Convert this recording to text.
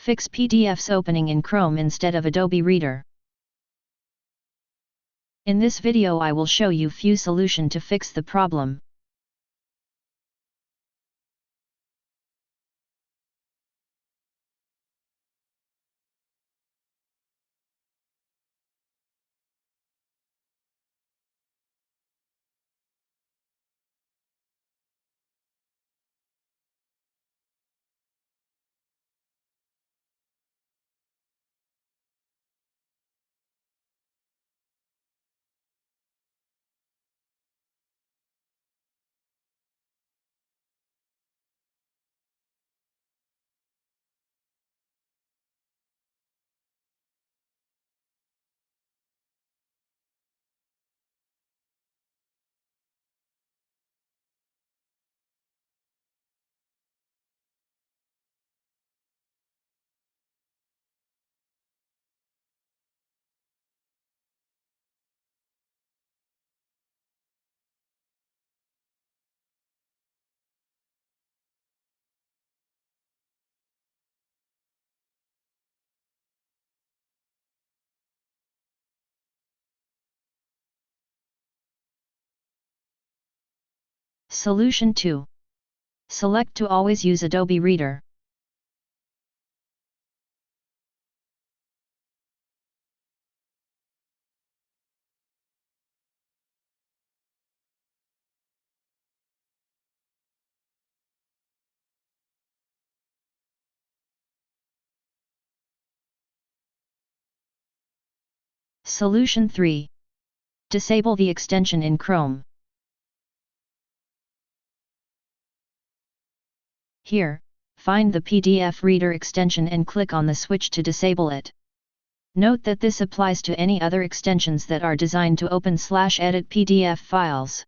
fix PDFs opening in Chrome instead of Adobe Reader. In this video I will show you few solution to fix the problem. Solution 2. Select to always use Adobe Reader. Solution 3. Disable the extension in Chrome. Here, find the PDF Reader extension and click on the switch to disable it. Note that this applies to any other extensions that are designed to open/edit PDF files.